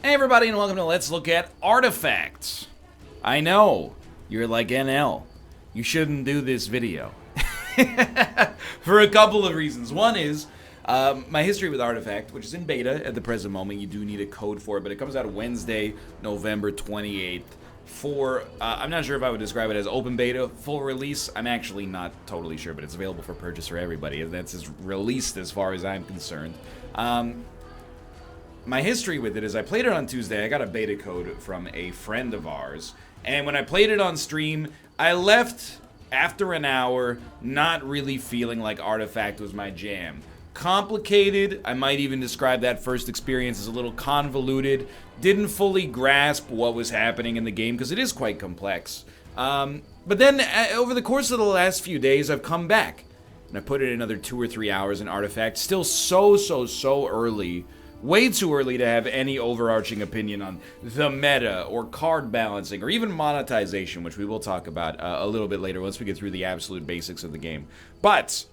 Hey everybody, and welcome to Let's Look at Artifacts. I know, you're like NL. You shouldn't do this video. For a couple of reasons. One is, my history with Artifact, which is in beta at the present moment. You do need a code for it, but it comes out Wednesday, November 28th. I'm not sure if I would describe it as open beta, full release. I'm actually not totally sure, but it's available for purchase for everybody. That's as released as far as I'm concerned. My history with it is I played it on Tuesday. I got a beta code from a friend of ours, and when I played it on stream, I left after an hour not really feeling like Artifact was my jam. Complicated, I might even describe that first experience as a little convoluted, didn't fully grasp what was happening in the game because it is quite complex. But then over the course of the last few days, I've come back and I put in another 2 or 3 hours in Artifact. Still so early. Way too early to have any overarching opinion on the meta or card balancing or even monetization, which we will talk about a little bit later once we get through the absolute basics of the game. But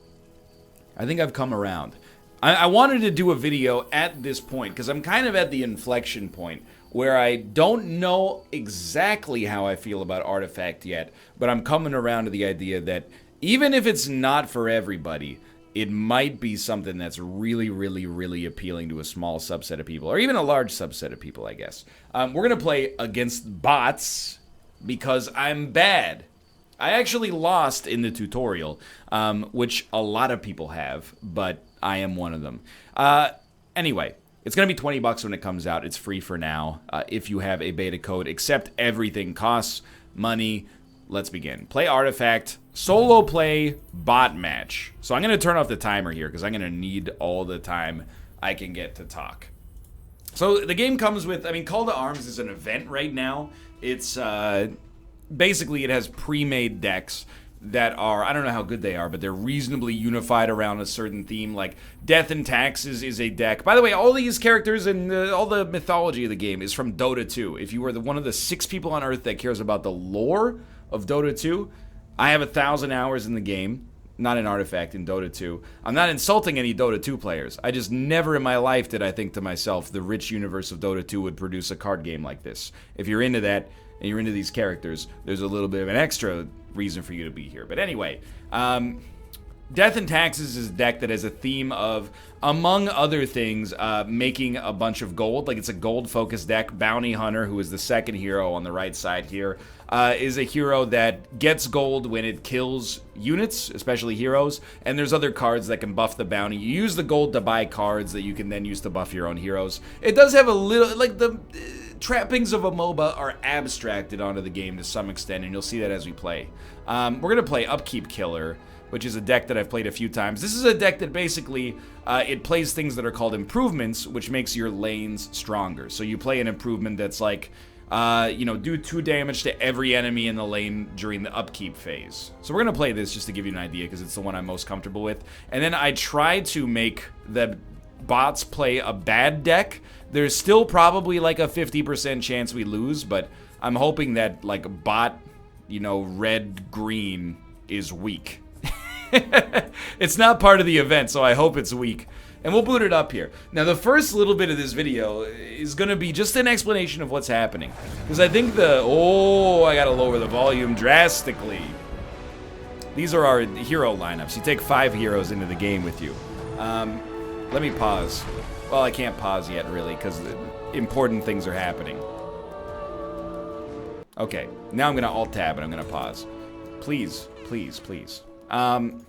I think I've come around. I wanted to do a video at this point because I'm kind of at the inflection point where I don't know exactly how I feel about Artifact yet, but I'm coming around to the idea that even if it's not for everybody, it might be something that's really appealing to a small subset of people, or even a large subset of people, I guess. We're going to play against bots because I'm bad. I actually lost in the tutorial, which a lot of people have, but I am one of them. Anyway, it's going to be $20 when it comes out. It's free for now if you have a beta code, except everything costs money. Let's begin. Play Artifact, solo play, bot match. So I'm going to turn off the timer here because I'm going to need all the time I can get to talk. So the game comes with, Call to Arms is an event right now. It's, basically it has pre-made decks that are, I don't know how good they are, but they're reasonably unified around a certain theme, like Death and Taxes is a deck. By the way, all these characters and all the mythology of the game is from Dota 2. If you are one of the 6 people on Earth that cares about the lore of Dota 2, I have 1,000 hours in the game, not in Artifact, in Dota 2. I'm not insulting any Dota 2 players. I just never in my life did I think to myself the rich universe of Dota 2 would produce a card game like this. If you're into that, and you're into these characters, there's a little bit of an extra reason for you to be here. But anyway, Death and Taxes is a deck that has a theme of, among other things, making a bunch of gold. Like, it's a gold-focused deck. Bounty Hunter, who is the second hero on the right side here, is a hero that gets gold when it kills units, especially heroes. And there's other cards that can buff the bounty. You use the gold to buy cards that you can then use to buff your own heroes. It does have a little, like, the trappings of a MOBA are abstracted onto the game to some extent, and you'll see that as we play. We're going to play Upkeep Killer, which is a deck that I've played a few times. This is a deck that basically, it plays things that are called improvements, which makes your lanes stronger. So you play an improvement that's like, do 2 damage to every enemy in the lane during the upkeep phase. So we're going to play this just to give you an idea, because it's the one I'm most comfortable with. And then I try to make the bots play a bad deck. There's still probably like a 50% chance we lose, but I'm hoping that like bot, red-green is weak. It's not part of the event, so I hope it's weak. And we'll boot it up here. Now, the first little bit of this video is going to be just an explanation of what's happening. Because I think I gotta lower the volume drastically. These are our hero lineups. You take 5 heroes into the game with you. Let me pause. Well, I can't pause yet, really, because important things are happening. Okay, now I'm going to Alt-Tab and I'm going to pause. Please. I'm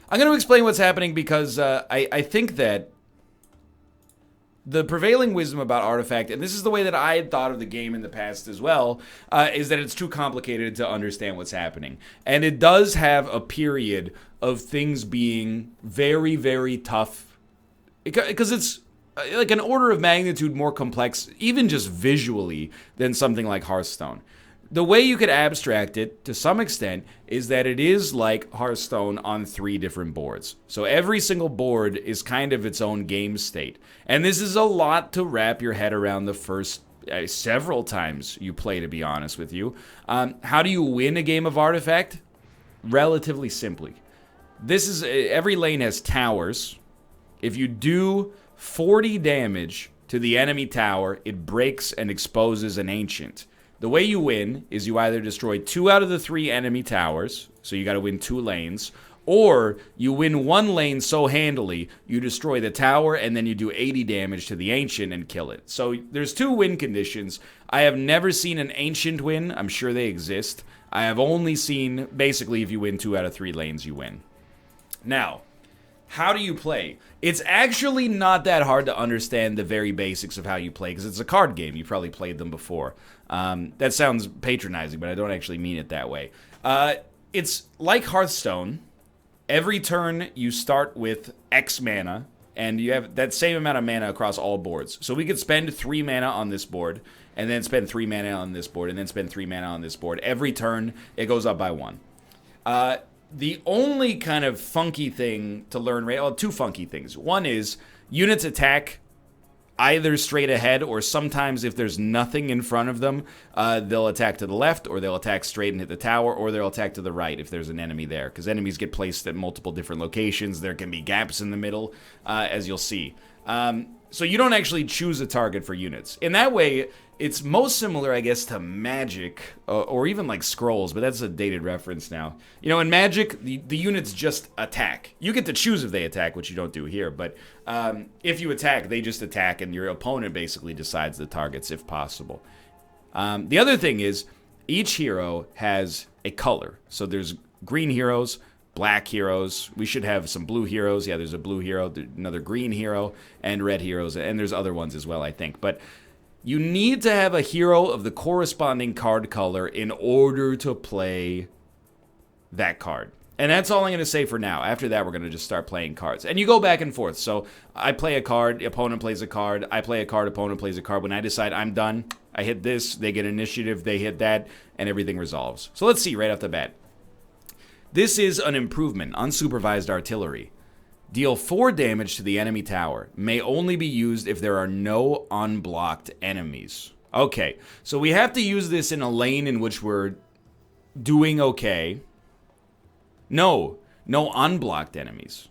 going to explain what's happening because I think that the prevailing wisdom about Artifact, and this is the way that I had thought of the game in the past as well, is that it's too complicated to understand what's happening. And it does have a period of things being very tough, because it's like an order of magnitude more complex, even just visually, than something like Hearthstone. The way you could abstract it, to some extent, is that it is like Hearthstone on 3 different boards. So every single board is kind of its own game state. And this is a lot to wrap your head around the first several times you play, to be honest with you. How do you win a game of Artifact? Relatively simply. Every lane has towers. If you do 40 damage to the enemy tower, it breaks and exposes an ancient. The way you win is you either destroy 2 out of the 3 enemy towers, so you gotta win 2 lanes, or you win 1 lane so handily, you destroy the tower and then you do 80 damage to the ancient and kill it. So there's 2 win conditions. I have never seen an ancient win. I'm sure they exist. I have only seen, basically, if you win 2 out of 3 lanes, you win. Now, how do you play? It's actually not that hard to understand the very basics of how you play, because it's a card game. You probably played them before. That sounds patronizing, but I don't actually mean it that way. It's like Hearthstone. Every turn, you start with X mana, and you have that same amount of mana across all boards. So we could spend 3 mana on this board, and then spend 3 mana on this board, and then spend 3 mana on this board. Every turn, it goes up by 1. The only kind of funky thing to learn, well, 2 funky things. One is units attack either straight ahead, or sometimes if there's nothing in front of them, they'll attack to the left, or they'll attack straight and hit the tower, or they'll attack to the right if there's an enemy there, because enemies get placed at multiple different locations. There can be gaps in the middle, as you'll see. So you don't actually choose a target for units. In that way, it's most similar, I guess, to Magic, or even like Scrolls, but that's a dated reference now. You know, in Magic, the units just attack. You get to choose if they attack, which you don't do here, but if you attack, they just attack, and your opponent basically decides the targets if possible. The other thing is, each hero has a color. So there's green heroes, black heroes. We should have some blue heroes. Yeah, there's a blue hero, another green hero, and red heroes, and there's other ones as well, I think. But you need to have a hero of the corresponding card color in order to play that card. And that's all I'm going to say for now. After that, we're going to just start playing cards. And you go back and forth. So I play a card, opponent plays a card. I play a card, opponent plays a card. When I decide I'm done, I hit this, they get initiative, they hit that, and everything resolves. So let's see right off the bat. This is an improvement, Unsupervised Artillery. Deal 4 damage to the enemy tower. May only be used if there are no unblocked enemies. Okay, so we have to use this in a lane in which we're doing okay. No unblocked enemies.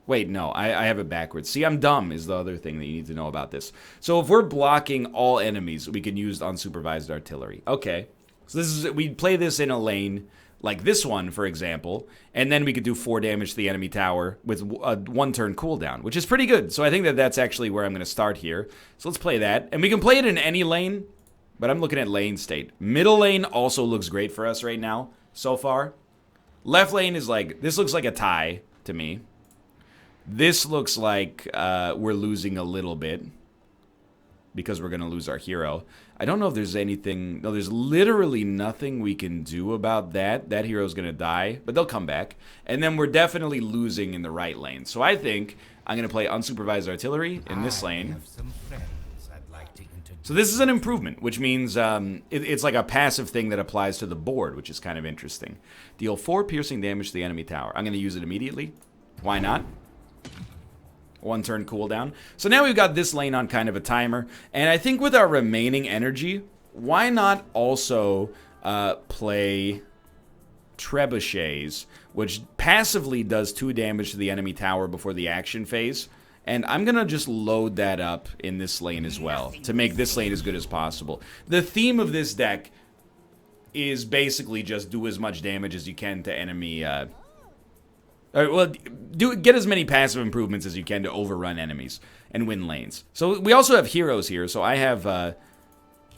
Wait, no, I have it backwards. See, I'm dumb is the other thing that you need to know about this. So if we're blocking all enemies, we can use Unsupervised Artillery. Okay, so we play this in a lane like this one, for example, and then we could do 4 damage to the enemy tower with a 1-turn cooldown, which is pretty good. So I think that that's actually where I'm going to start here. So let's play that. And we can play it in any lane, but I'm looking at lane state. Middle lane also looks great for us right now, so far. Left lane is like, this looks like a tie to me. This looks like we're losing a little bit because we're going to lose our hero. I don't know if there's anything... No, there's literally nothing we can do about that. That hero's going to die, but they'll come back. And then we're definitely losing in the right lane. So I think I'm going to play Unsupervised Artillery in this lane. So this is an improvement, which means it's like a passive thing that applies to the board, which is kind of interesting. Deal 4 piercing damage to the enemy tower. I'm going to use it immediately. Why not? 1-turn cooldown. So now we've got this lane on kind of a timer. And I think with our remaining energy, why not also play Trebuchets, which passively does 2 damage to the enemy tower before the action phase. And I'm going to just load that up in this lane as well to make this lane as good as possible. The theme of this deck is basically just do as much damage as you can to enemy... get as many passive improvements as you can to overrun enemies and win lanes. So we also have heroes here. So I have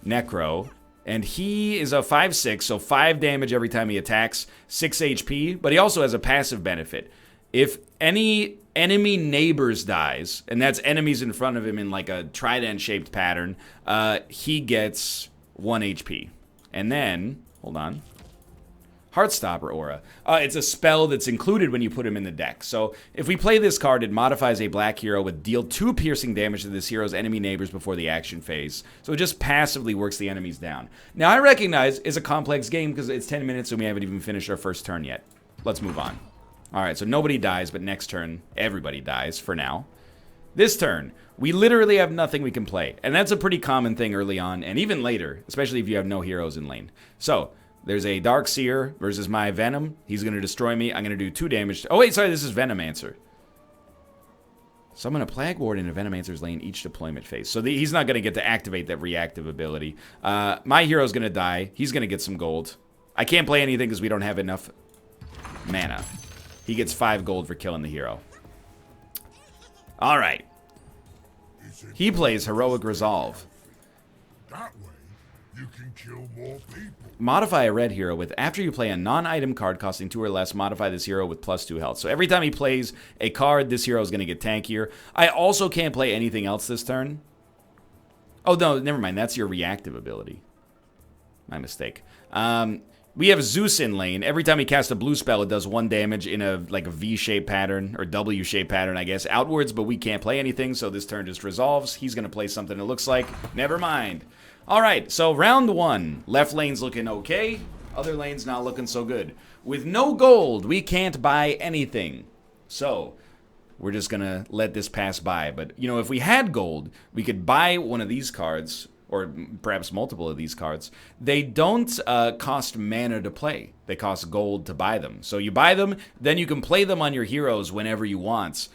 Necro, and he is a 5/6, so 5 damage every time he attacks, 6 HP, but he also has a passive benefit. If any enemy neighbors dies, and that's enemies in front of him in like a trident-shaped pattern, he gets 1 HP. And then, hold on. Heartstopper Aura. It's a spell that's included when you put him in the deck. So if we play this card, it modifies a black hero with deal 2 piercing damage to this hero's enemy neighbors before the action phase. So it just passively works the enemies down. Now I recognize it's a complex game because it's 10 minutes and we haven't even finished our first turn yet. Let's move on. Alright, so nobody dies, but next turn, everybody dies for now. This turn, we literally have nothing we can play. And that's a pretty common thing early on, and even later, especially if you have no heroes in lane. So, there's a Darkseer versus my Venom. He's going to destroy me. I'm going to do 2 damage. Oh, wait, sorry, this is Venomancer. Summon a Plague Ward in a Venomancer's lane each deployment phase. So he's not going to get to activate that reactive ability. My hero's going to die. He's going to get some gold. I can't play anything because we don't have enough mana. He gets 5 gold for killing the hero. Alright. He plays Heroic Resolve. That way, you can kill more people. Modify a red hero with, after you play a non-item card costing 2 or less, modify this hero with +2 health. So every time he plays a card, this hero is going to get tankier. I also can't play anything else this turn. Oh, no, never mind. That's your reactive ability. My mistake. We have Zeus in lane. Every time he casts a blue spell, it does 1 damage in a V-shaped pattern, or W-shaped pattern, I guess, outwards, but we can't play anything, so this turn just resolves. He's going to play something that looks like, never mind. Alright, so round 1. Left lane's looking okay, other lane's not looking so good. With no gold, we can't buy anything. So, we're just going to let this pass by. But, you know, if we had gold, we could buy one of these cards, or perhaps multiple of these cards. They don't cost mana to play. They cost gold to buy them. So you buy them, then you can play them on your heroes whenever you want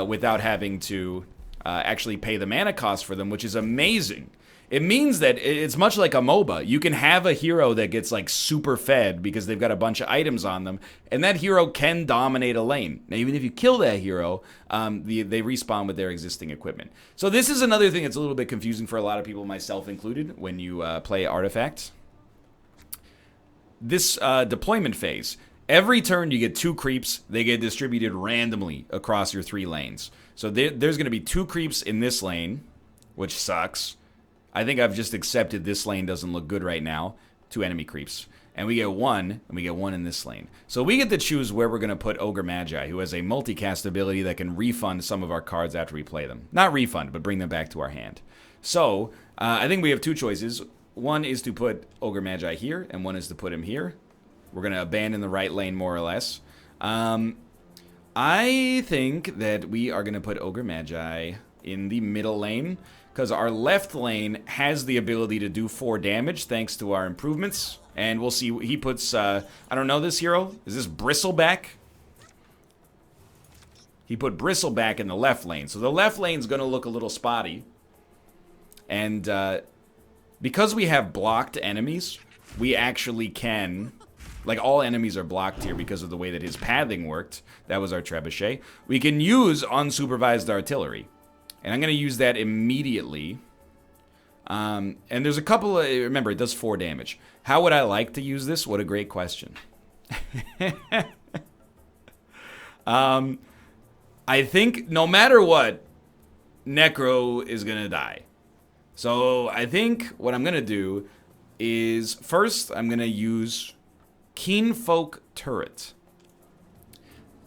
without having to actually pay the mana cost for them, which is amazing. It means that it's much like a MOBA. You can have a hero that gets like super fed because they've got a bunch of items on them, and that hero can dominate a lane. Now, even if you kill that hero, they respawn with their existing equipment. So this is another thing that's a little bit confusing for a lot of people, myself included, when you play Artifact. This deployment phase, every turn you get 2 creeps. They get distributed randomly across your 3 lanes. So there's going to be 2 creeps in this lane, which sucks. I think I've just accepted this lane doesn't look good right now. 2 enemy creeps. And we get 1, and we get 1 in this lane. So we get to choose where we're going to put Ogre Magi, who has a multicast ability that can refund some of our cards after we play them. Not refund, but bring them back to our hand. So, I think we have 2 choices. One is to put Ogre Magi here, and one is to put him here. We're going to abandon the right lane, more or less. I think that we are going to put Ogre Magi in the middle lane, because our left lane has the ability to do 4 damage thanks to our improvements. And we'll see, he puts, I don't know this hero. Is this Bristleback? He put Bristleback in the left lane. So the left lane's going to look a little spotty. And because we have blocked enemies, we actually can, like all enemies are blocked here because of the way that his pathing worked. That was our trebuchet. We can use Unsupervised Artillery. And I'm going to use that immediately. And there's a couple of... Remember, it does 4 damage. How would I like to use this? What a great question. I think no matter what, Necro is going to die. So I think what I'm going to do is... First, I'm going to use Keenfolk Turret.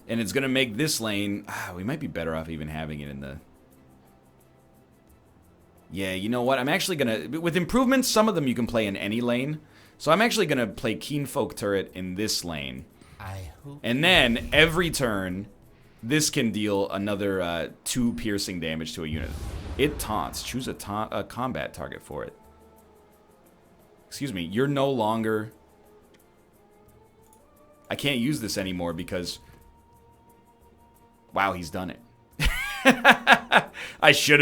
And it's going to make this lane... we might be better off even having it in the... Yeah, you know what? I'm actually going to... With improvements, some of them you can play in any lane. So I'm actually going to play Keenfolk Turret in this lane. And then, every turn, this can deal another 2 piercing damage to a unit. It taunts. Choose a combat target for it. Excuse me, you're no longer... I can't use this anymore because... Wow, he's done it. I should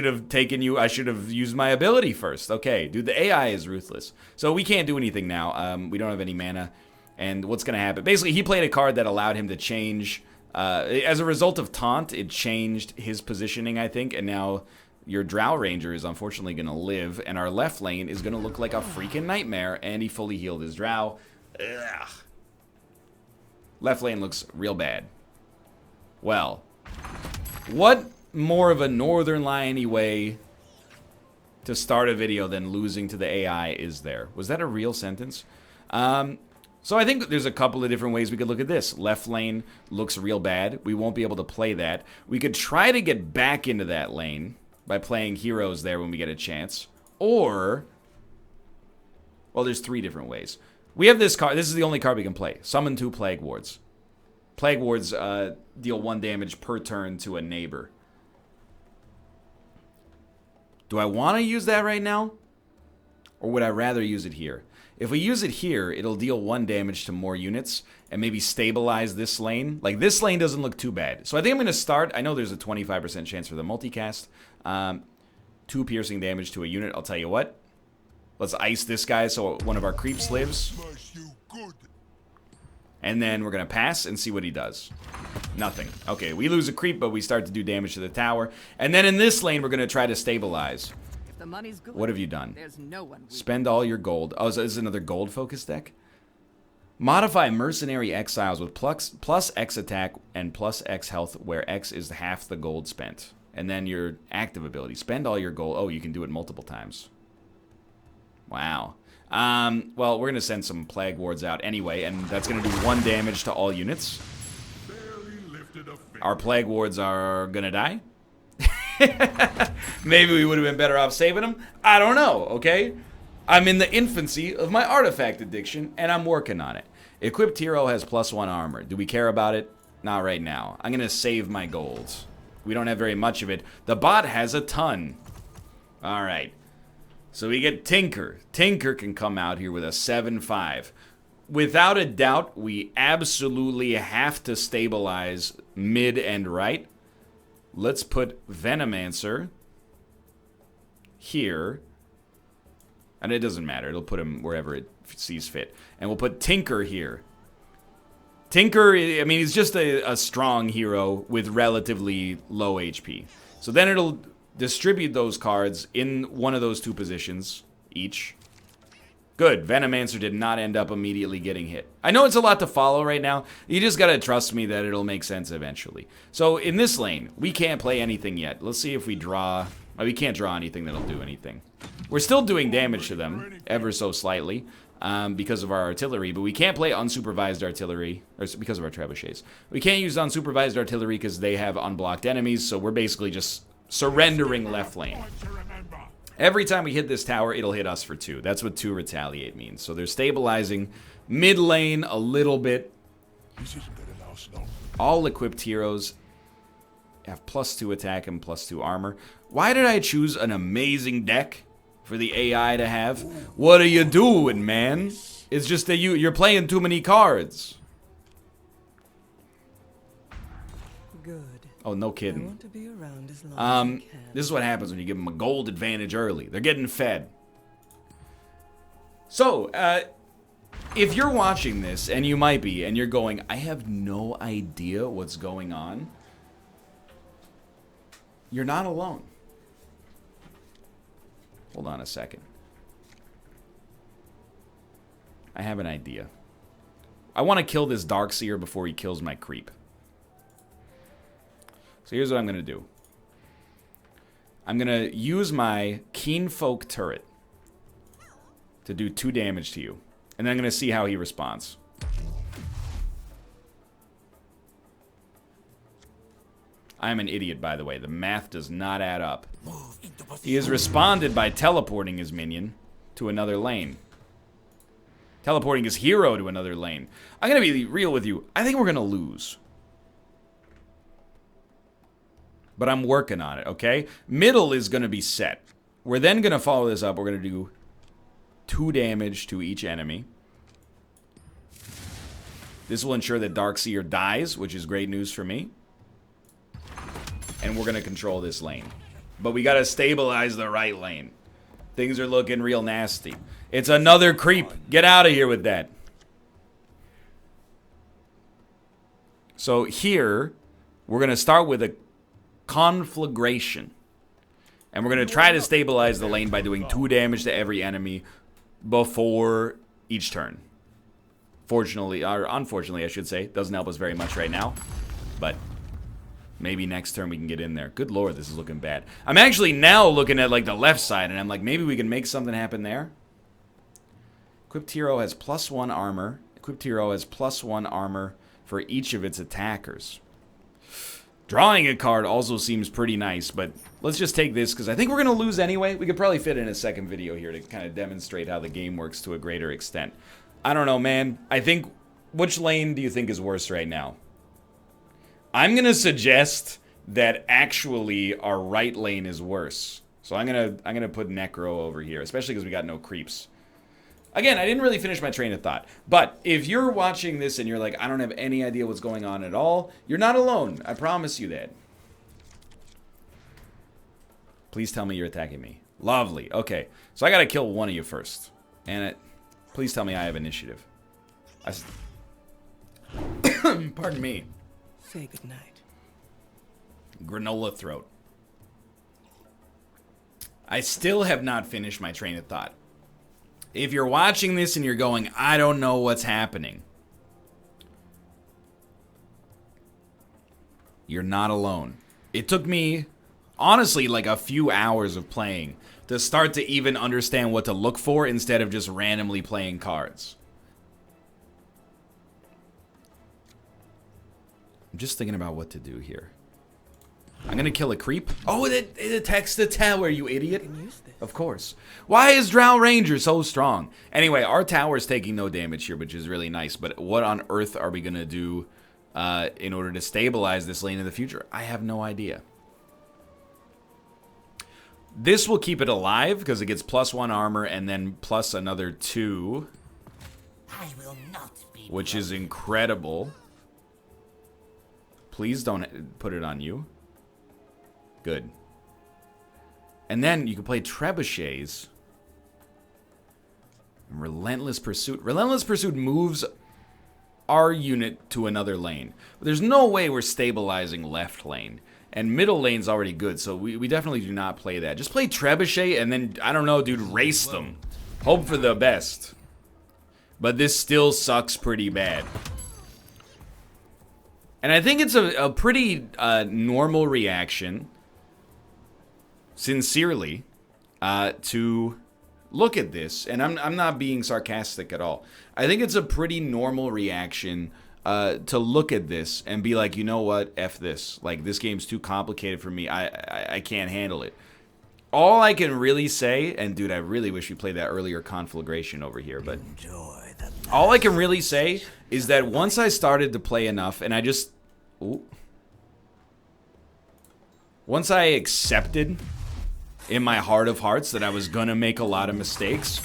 have taken you. I should have used my ability first. Okay, dude, the AI is ruthless. So we can't do anything now. We don't have any mana. And what's going to happen? Basically, he played a card that allowed him to change. As a result of taunt, it changed his positioning, I think. And now your Drow Ranger is unfortunately going to live. And our left lane is going to look like a freaking nightmare. And he fully healed his Drow. Ugh. Left lane looks real bad. Well, what more of a Northernlion-y way to start a video than losing to the AI is there? Was that a real sentence? So I think there's a couple of different ways we could look at this. Left lane looks real bad. We won't be able to play that. We could try to get back into that lane by playing heroes there when we get a chance. Or, well, there's 3 different ways. We have this card. This is the only card we can play. Summon 2 Plague Wards. Plague Wards deal 1 damage per turn to a neighbor. Do I want to use that right now? Or would I rather use it here? If we use it here, it'll deal 1 damage to more units and maybe stabilize this lane. Like, this lane doesn't look too bad. So I think I'm going to start. I know there's a 25% chance for the multicast. 2 piercing damage to a unit. I'll tell you what. Let's ice this guy so one of our creeps lives. And then we're going to pass and see what he does. Nothing. Okay, we lose a creep, but we start to do damage to the tower. And then in this lane, we're going to try to stabilize. The money's good. What have you done? There's no one. Spend all your gold. Oh, so this is another gold-focused deck? Modify Mercenary Exiles with plus X attack and plus X health, where X is half the gold spent. And then your active ability. Spend all your gold. Oh, you can do it multiple times. Wow. Well, we're going to send some Plague Wards out anyway, and that's going to do 1 damage to all units. Our Plague Wards are going to die. Maybe we would have been better off saving them. I don't know, okay? I'm in the infancy of my artifact addiction, and I'm working on it. Equipped hero has +1 armor. Do we care about it? Not right now. I'm going to save my golds. We don't have very much of it. The bot has a ton. All right. So we get Tinker. Tinker can come out here with a 7-5. Without a doubt, we absolutely have to stabilize mid and right. Let's put Venomancer here. And it doesn't matter. It'll put him wherever it sees fit. And we'll put Tinker here. Tinker, I mean, he's just a strong hero with relatively low HP. So then it'll distribute those cards in one of those 2 positions each. Good. Venomancer did not end up immediately getting hit. I know it's a lot to follow right now. You just gotta trust me that it'll make sense eventually. So in this lane, we can't play anything yet. Let's see if we draw. Oh, we can't draw anything that'll do anything. We're still doing damage to them, ever so slightly, because of our artillery, but we can't play unsupervised artillery, or because of our trebuchets. We can't use unsupervised artillery because they have unblocked enemies, so we're basically just surrendering left lane. Every time we hit this tower, it'll hit us for 2. That's what 2 retaliate means. So they're stabilizing mid lane a little bit. All equipped heroes have +2 attack and +2 armor. Why did I choose an amazing deck for the AI to have? What are you doing, man? It's just that you're playing too many cards. Good. Oh, no I kidding. want to be around as long as I can. This is what happens when you give them a gold advantage early. They're getting fed. So, if you're watching this, and you might be, and you're going, I have no idea what's going on, you're not alone. Hold on a second. I have an idea. I want to kill this Darkseer before he kills my creep. So here's what I'm going to do. I'm going to use my Keen Folk turret to do 2 damage to you. And then I'm going to see how he responds. I'm an idiot, by the way. The math does not add up. He has responded by teleporting his minion to another lane. Teleporting his hero to another lane. I'm going to be real with you. I think we're going to lose. But I'm working on it, okay? Middle is going to be set. We're then going to follow this up. We're going to do 2 damage to each enemy. This will ensure that Darkseer dies, which is great news for me. And we're going to control this lane. But we got to stabilize the right lane. Things are looking real nasty. It's another creep. Get out of here with that. So here, we're going to start with a Conflagration. And we're going to try to stabilize the lane by doing 2 damage to every enemy before each turn. Fortunately, or unfortunately, I should say, doesn't help us very much right now. But maybe next turn we can get in there. Good lord, this is looking bad. I'm actually now looking at like the left side, and I'm like, maybe we can make something happen there. Equipped hero has +1 armor. Equipped hero has +1 armor for each of its attackers. Drawing a card also seems pretty nice, but let's just take this because I think we're going to lose anyway. We could probably fit in a second video here to kind of demonstrate how the game works to a greater extent. I don't know, man. I think, which lane do you think is worse right now? I'm going to suggest that actually our right lane is worse. So I'm gonna put Necro over here, especially because we got no creeps. Again, I didn't really finish my train of thought. But if you're watching this and you're like, I don't have any idea what's going on at all, you're not alone. I promise you that. Please tell me you're attacking me. Lovely. Okay. So I gotta kill one of you first. And please tell me I have initiative. Pardon me. Say goodnight. Granola throat. I still have not finished my train of thought. If you're watching this and you're going, I don't know what's happening, you're not alone. It took me, honestly, like a few hours of playing to start to even understand what to look for instead of just randomly playing cards. I'm just thinking about what to do here. I'm gonna kill a creep. Oh, it attacks the tower, you idiot. Of course. Why is Drow Ranger so strong? Anyway, our tower's taking no damage here, which is really nice. But what on earth are we gonna do in order to stabilize this lane in the future? I have no idea. This will keep it alive because it gets +1 armor and then plus another 2. I will not be which is incredible. Please don't put it on you. Good. And then you can play trebuchets. Relentless Pursuit. Relentless Pursuit moves our unit to another lane. But there's no way we're stabilizing left lane. And middle lane's already good, so we definitely do not play that. Just play trebuchet and then, I don't know, dude, race them. Hope for the best. But this still sucks pretty bad. And I think it's a pretty normal reaction, sincerely, to look at this. And I'm not being sarcastic at all. I think it's a pretty normal reaction to look at this and be like, you know what, F this. Like, this game's too complicated for me. I can't handle it. All I can really say, and dude, I really wish we played that earlier Conflagration over here, but all I can really say is that once I started to play enough, and I just, once I accepted in my heart of hearts that I was gonna make a lot of mistakes,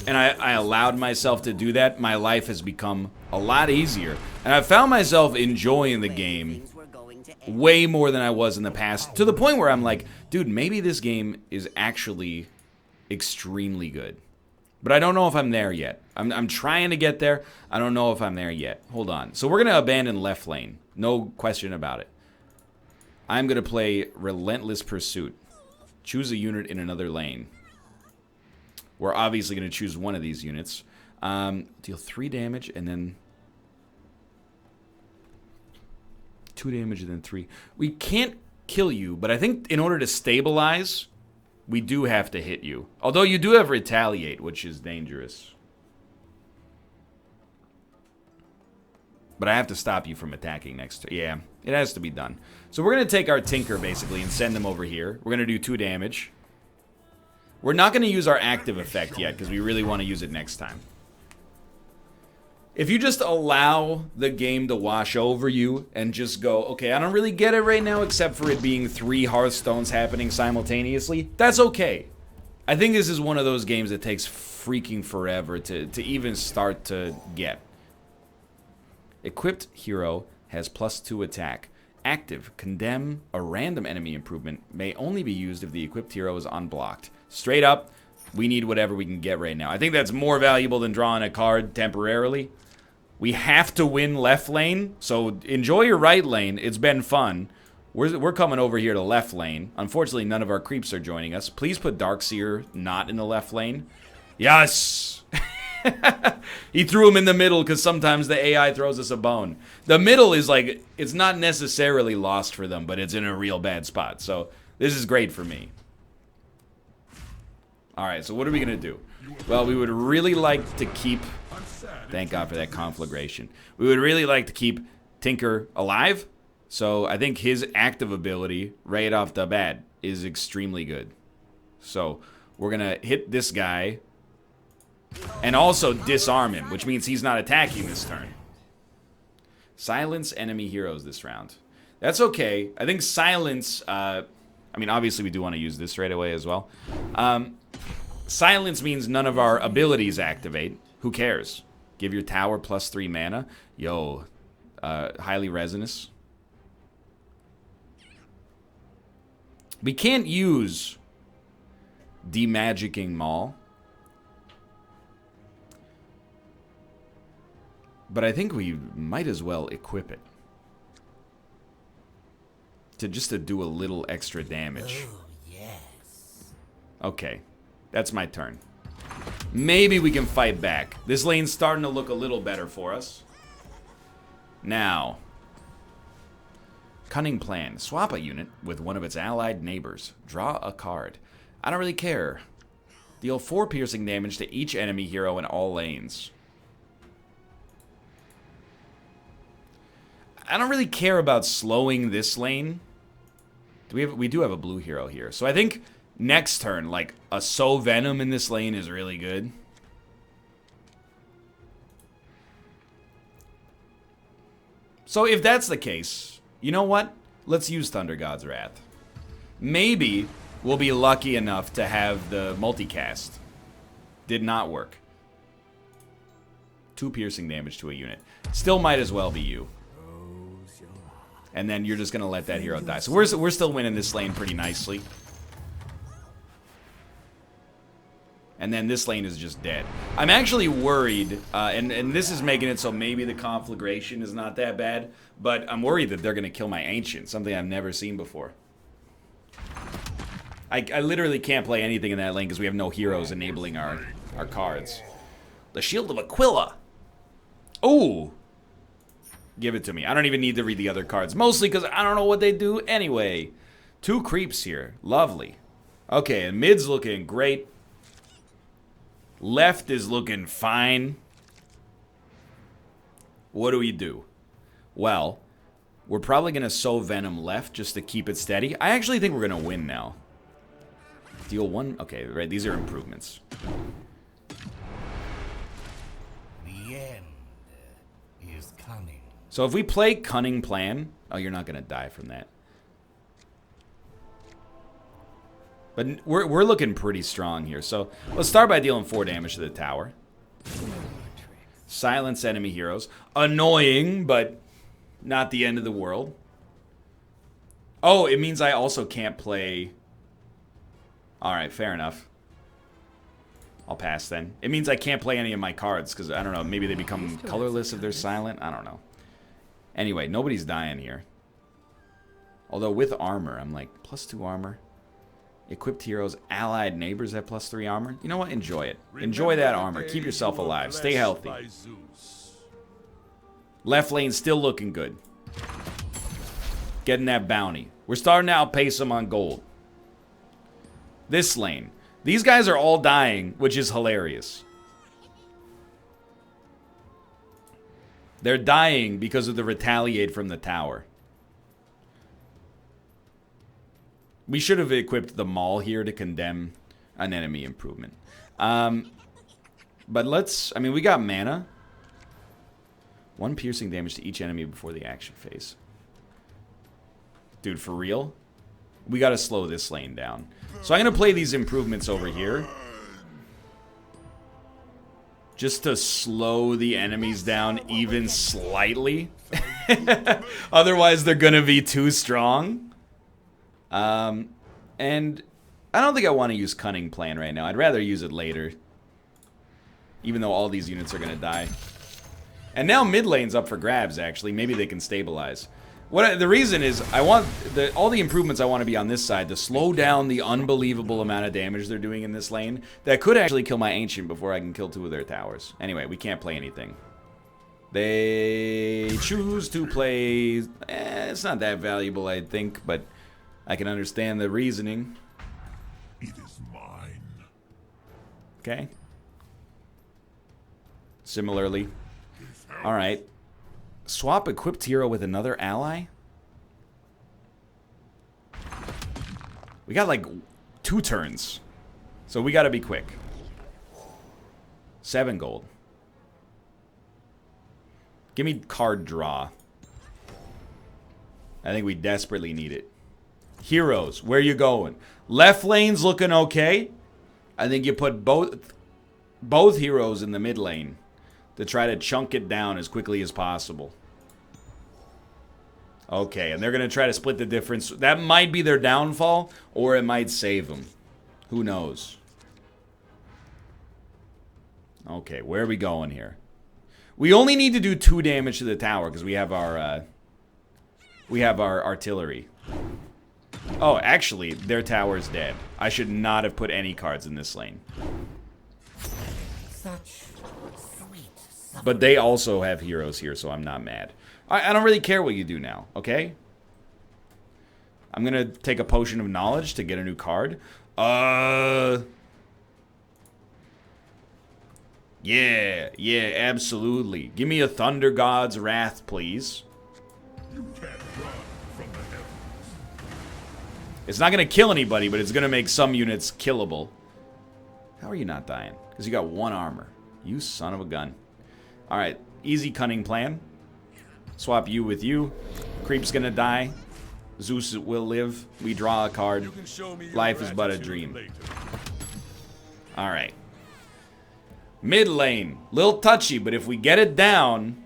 and I allowed myself to do that, my life has become a lot easier. And I found myself enjoying the game way more than I was in the past, to the point where I'm like, dude, maybe this game is actually extremely good. But I don't know if I'm there yet. I'm trying to get there. I don't know if I'm there yet. Hold on. So we're going to abandon left lane. No question about it. I'm going to play Relentless Pursuit. Choose a unit in another lane. We're obviously going to choose one of these units. Deal 3 damage and then 2 damage and then 3. We can't kill you, but I think in order to stabilize, we do have to hit you. Although you do have Retaliate, which is dangerous. But I have to stop you from attacking next to... Yeah, it has to be done. So we're going to take our Tinker, basically, and send him over here. We're going to do 2 damage. We're not going to use our active effect yet, because we really want to use it next time. If you just allow the game to wash over you and just go, okay, I don't really get it right now except for it being 3 Hearthstones happening simultaneously, that's okay. I think this is one of those games that takes freaking forever to even start to get. Equipped hero has +2 attack. Active, condemn a random enemy improvement may only be used if the equipped hero is unblocked. Straight up, we need whatever we can get right now. I think that's more valuable than drawing a card temporarily. We have to win left lane, so enjoy your right lane. It's been fun. We're coming over here to left lane. Unfortunately, none of our creeps are joining us. Please put Darkseer not in the left lane. Yes! He threw him in the middle because sometimes the AI throws us a bone. The middle is like, it's not necessarily lost for them, but it's in a real bad spot. So this is great for me. Alright, so what are we going to do? Well, we would really like to keep... Thank God for that Conflagration. We would really like to keep Tinker alive. So I think his active ability right off the bat is extremely good. So we're going to hit this guy and also disarm him, which means he's not attacking this turn. Silence enemy heroes this round. That's okay. I think silence... I I mean, obviously we do want to use this right away as well. Silence means none of our abilities activate. Who cares? Give your tower +3 mana. Yo, highly resinous. We can't use Demagicking Maul. But I think we might as well equip it. Just to do a little extra damage. Oh, yes. Okay. That's my turn. Maybe we can fight back. This lane's starting to look a little better for us. Now. Cunning plan. Swap a unit with one of its allied neighbors. Draw a card. I don't really care. Deal 4 piercing damage to each enemy hero in all lanes. I don't really care about slowing this lane. We do have a blue hero here. So I think next turn, like, a Sow Venom in this lane is really good. So if that's the case, you know what? Let's use Thunder God's Wrath. Maybe we'll be lucky enough to have the multicast. Did not work. 2 piercing damage to a unit. Still might as well be you. And then you're just going to let that hero die. So we're still winning this lane pretty nicely. And then this lane is just dead. I'm actually worried, and this is making it so maybe the Conflagration is not that bad, but I'm worried that they're going to kill my Ancient, something I've never seen before. I literally can't play anything in that lane because we have no heroes enabling our cards. The Shield of Aquila. Ooh. Give it to me. I don't even need to read the other cards. Mostly because I don't know what they do anyway. 2 creeps here. Lovely. Okay, and mid's looking great. Left is looking fine. What do we do? Well, we're probably going to Sow Venom left just to keep it steady. I actually think we're going to win now. Deal 1. Okay, right. These are improvements. The end is coming. So if we play Cunning Plan... Oh, you're not going to die from that. But we're looking pretty strong here. So let's start by dealing 4 damage to the tower. Silence enemy heroes. Annoying, but not the end of the world. Oh, it means I also can't play... Alright, fair enough. I'll pass then. It means I can't play any of my cards, because, I don't know, maybe they become colorless if they're silent? I don't know. Anyway, nobody's dying here. Although with armor, I'm like, +2 armor. Equipped heroes, allied neighbors have +3 armor. You know what? Enjoy it. Enjoy that armor. Keep yourself alive. Stay healthy. Left lane still looking good. Getting that bounty. We're starting to outpace them on gold. This lane. These guys are all dying, which is hilarious. They're dying because of the retaliate from the tower. We should have equipped the Maul here to condemn an enemy improvement. But let's... I mean, we got mana. 1 piercing damage to each enemy before the action phase. Dude, for real? We gotta slow this lane down. So I'm gonna play these improvements over here. Just to slow the enemies down even slightly. Otherwise, they're gonna be too strong. And I don't think I want to use Cunning Plan right now. I'd rather use it later. Even though all these units are going to die. And now mid lane's up for grabs, actually. Maybe they can stabilize. The reason is, I want all the improvements I want to be on this side to slow down the unbelievable amount of damage they're doing in this lane. That could actually kill my Ancient before I can kill 2 of their towers. Anyway, we can't play anything. They choose to play... it's not that valuable, I think, but... I can understand the reasoning. It is mine. Okay. Similarly. Alright. Swap equipped hero with another ally? We got like 2 turns. So we gotta be quick. 7 gold. Give me card draw. I think we desperately need it. Heroes, where you going? Left lane's looking okay. I think you put both heroes in the mid lane to try to chunk it down as quickly as possible. Okay, and they're going to try to split the difference. That might be their downfall, or it might save them. Who knows? Okay, where are we going here? We only need to do 2 damage to the tower because we have our artillery. Oh, actually, their tower's dead. I should not have put any cards in this lane. Such sweet. But they also have heroes here, so I'm not mad. I don't really care what you do now, okay? I'm gonna take a potion of knowledge to get a new card. Yeah, absolutely. Give me a Thunder God's Wrath, please. You can't run from the heavens. It's not gonna kill anybody, but it's gonna make some units killable. How are you not dying? Because you got 1 armor. You son of a gun. Alright, easy cunning plan. Swap you with you. Creep's gonna die. Zeus will live. We draw a card. Life is but a dream. Alright. Mid lane. Little touchy, but if we get it down,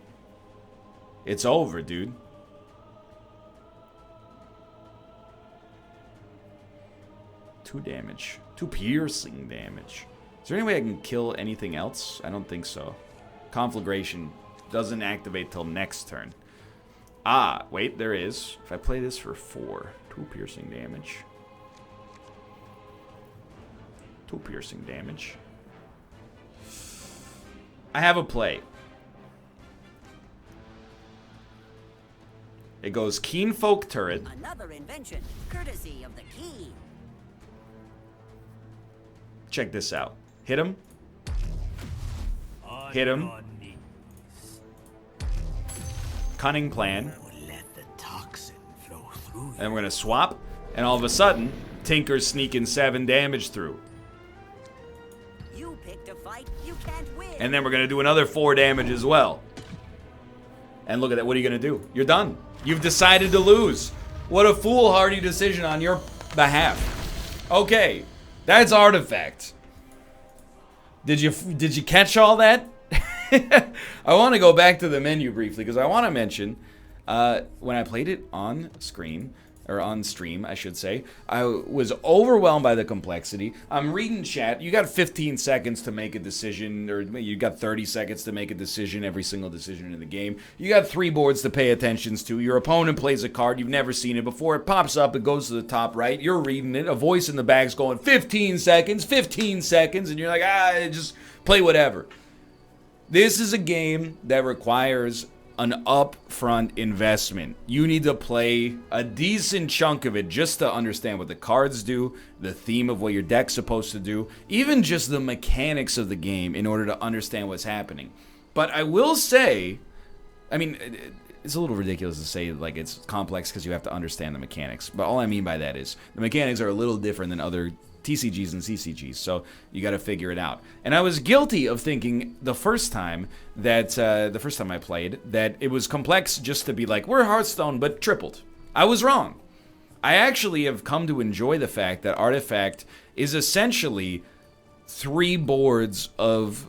it's over, dude. Two damage. 2 piercing damage. Is there any way I can kill anything else? I don't think so. Conflagration doesn't activate till next turn. Ah, wait, there is. If I play this for 4, 2 piercing damage. 2 piercing damage. I have a play. It goes Keen Folk Turret. Another invention, courtesy of the key. Check this out. Hit him. Hit him. Cunning plan. Let the toxin flow through. And we're gonna swap, and all of a sudden, Tinker's sneaking 7 damage through. You picked a fight you can't win. And then we're gonna do another 4 damage as well. And look at that, what are you gonna do? You're done. You've decided to lose. What a foolhardy decision on your behalf. Okay, that's Artifact. Did you catch all that? I want to go back to the menu briefly because I want to mention when I played it on screen, or on stream, I should say, I was overwhelmed by the complexity. I'm reading chat. You got 15 seconds to make a decision, or you got 30 seconds to make a decision, every single decision in the game. You got 3 boards to pay attention to. Your opponent plays a card. You've never seen it before. It pops up. It goes to the top right. You're reading it. A voice in the back's going, 15 seconds, 15 seconds. And you're like, just play whatever. This is a game that requires an upfront investment. You need to play a decent chunk of it just to understand what the cards do, the theme of what your deck's supposed to do, even just the mechanics of the game in order to understand what's happening. But I will say, I mean, it's a little ridiculous to say like it's complex because you have to understand the mechanics. But all I mean by that is the mechanics are a little different than other TCGs and CCGs, so you got to figure it out. And I was guilty of thinking the first time I played that it was complex just to be like, we're Hearthstone but tripled. I was wrong. I actually have come to enjoy the fact that Artifact is essentially 3 boards of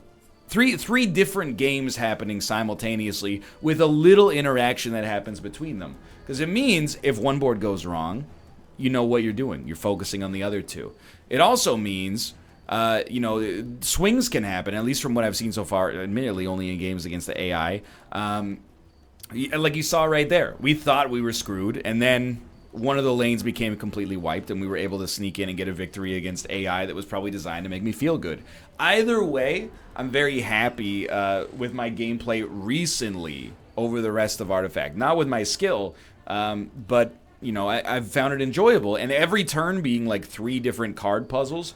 three different games happening simultaneously with a little interaction that happens between them. Because it means if one board goes wrong, you know what you're doing. You're focusing on the other 2. It also means, swings can happen, at least from what I've seen so far, admittedly only in games against the AI. Like you saw right there, we thought we were screwed, and then one of the lanes became completely wiped, and we were able to sneak in and get a victory against AI that was probably designed to make me feel good. Either way, I'm very happy with my gameplay recently over the rest of Artifact. Not with my skill, but I've found it enjoyable, and every turn being like 3 different card puzzles,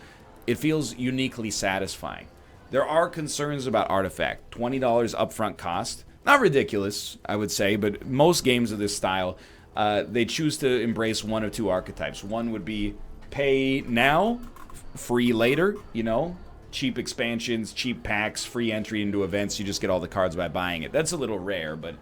it feels uniquely satisfying. There are concerns about Artifact. $20 upfront cost. Not ridiculous, I would say, but most games of this style, they choose to embrace one of 2 archetypes. One would be pay now, free later, cheap expansions, cheap packs, free entry into events. You just get all the cards by buying it. That's a little rare, but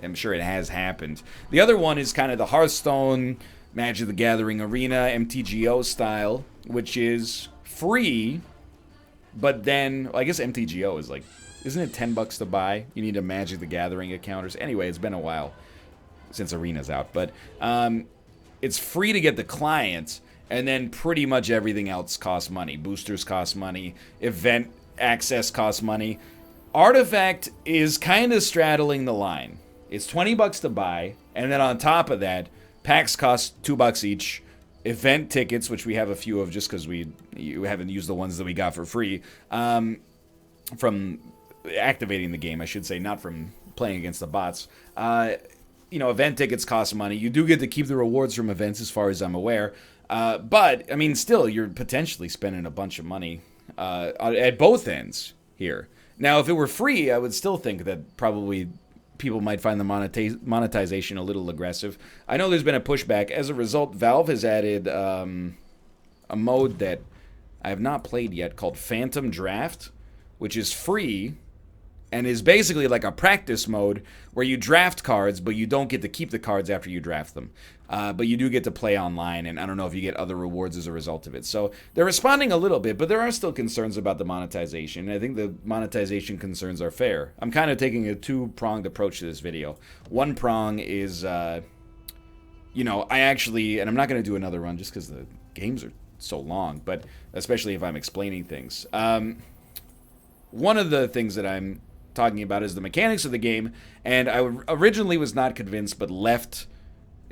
I'm sure it has happened. The other one is kind of the Hearthstone, Magic the Gathering Arena, MTGO style, which is free, but then, well, I guess MTGO is like, isn't it $10 to buy? You need a Magic the Gathering account. Anyway, it's been a while since Arena's out, but it's free to get the client, and then pretty much everything else costs money. Boosters cost money, event access costs money. Artifact is kind of straddling the line. It's $20 to buy, and then on top of that, packs cost $2 each. Event tickets, which we have a few of just because you haven't used the ones that we got for free, from activating the game, I should say, not from playing against the bots. You know, event tickets cost money. You do get to keep the rewards from events as far as I'm aware. But, I mean, still, you're potentially spending a bunch of money at both ends here. Now, if it were free, I would still think that probably people might find the monetization a little aggressive. I know there's been a pushback. As a result, Valve has added a mode that I have not played yet called Phantom Draft, which is free and is basically like a practice mode where you draft cards, but you don't get to keep the cards after you draft them. But you do get to play online, and I don't know if you get other rewards as a result of it. So they're responding a little bit, but there are still concerns about the monetization. I think the monetization concerns are fair. I'm kind of taking a two-pronged approach to this video. One prong is, you know, I actually, and I'm not going to do another run just because the games are so long, but especially if I'm explaining things. One of the things that I'm talking about is the mechanics of the game, and I originally was not convinced, but left,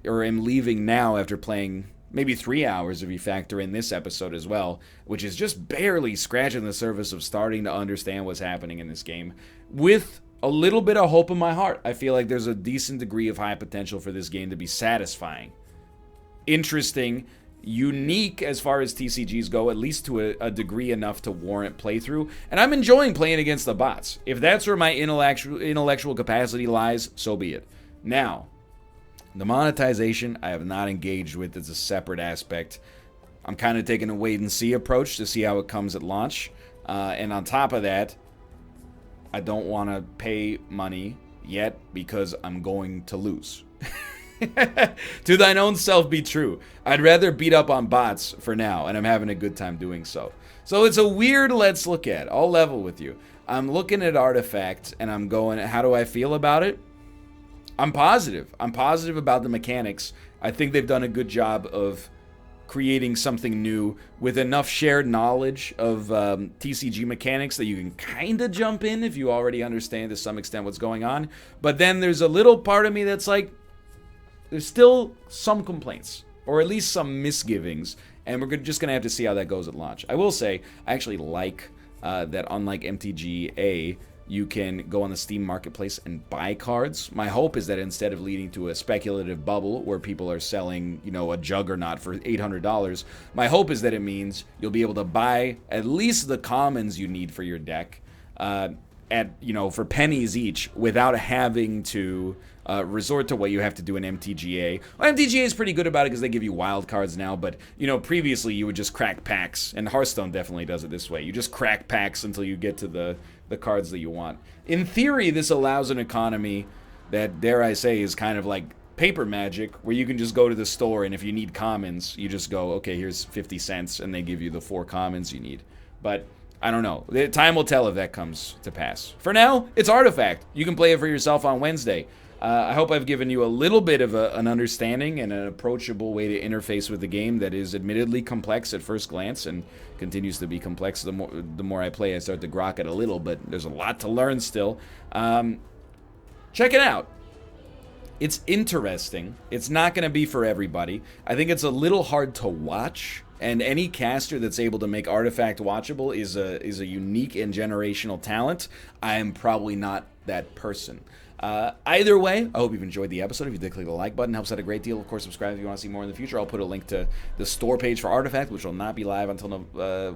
or am leaving now after playing maybe 3 hours if you factor in this episode as well, which is just barely scratching the surface of starting to understand what's happening in this game, with a little bit of hope in my heart. I feel like there's a decent degree of high potential for this game to be satisfying, interesting, unique as far as TCGs go, at least to a degree enough to warrant playthrough. And I'm enjoying playing against the bots. If that's where my intellectual capacity lies, so be it. Now, the monetization I have not engaged with. It's a separate aspect. I'm kind of taking a wait-and-see approach to see how it comes at launch. And on top of that, I don't want to pay money yet because I'm going to lose. To thine own self be true. I'd rather beat up on bots for now, and I'm having a good time doing so. So it's a weird let's look at. I'll level with you. I'm looking at Artifact, and I'm going, how do I feel about it? I'm positive. I'm positive about the mechanics. I think they've done a good job of creating something new with enough shared knowledge of TCG mechanics that you can kind of jump in if you already understand to some extent what's going on. But then there's a little part of me that's like, there's still some complaints, or at least some misgivings, and we're just going to have to see how that goes at launch. I will say, I actually like that unlike MTGA, you can go on the Steam Marketplace and buy cards. My hope is that instead of leading to a speculative bubble where people are selling, you know, a Juggernaut for $800, my hope is that it means you'll be able to buy at least the commons you need for your deck at, you know, for pennies each without having to resort to what you have to do in MTGA. Well, MTGA is pretty good about it because they give you wild cards now, but, you know, previously you would just crack packs, and Hearthstone definitely does it this way. You just crack packs until you get to the cards that you want. In theory, this allows an economy that, dare I say, is kind of like paper magic, where you can just go to the store, and if you need commons, you just go, okay, here's 50 cents, and they give you the 4 commons you need. But I don't know. Time will tell if that comes to pass. For now, it's Artifact. You can play it for yourself on Wednesday. I hope I've given you a little bit of an understanding and an approachable way to interface with the game that is admittedly complex at first glance and continues to be complex the more I play. I start to grok it a little, but there's a lot to learn still. Check it out. It's interesting. It's not going to be for everybody. I think it's a little hard to watch, and any caster that's able to make Artifact watchable is a unique and generational talent. I am probably not that person. Either way, I hope you've enjoyed the episode. If you did, click the like button. Helps out a great deal. Of course, subscribe if you want to see more in the future. I'll put a link to the store page for Artifact, which will not be live until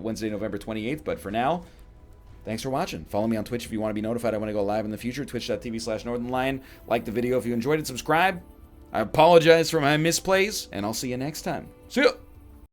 Wednesday, November 28th. But for now, thanks for watching. Follow me on Twitch if you want to be notified I want to go live in the future. Twitch.tv/Northernlion. Like the video if you enjoyed it. Subscribe. I apologize for my misplays, and I'll see you next time. See ya!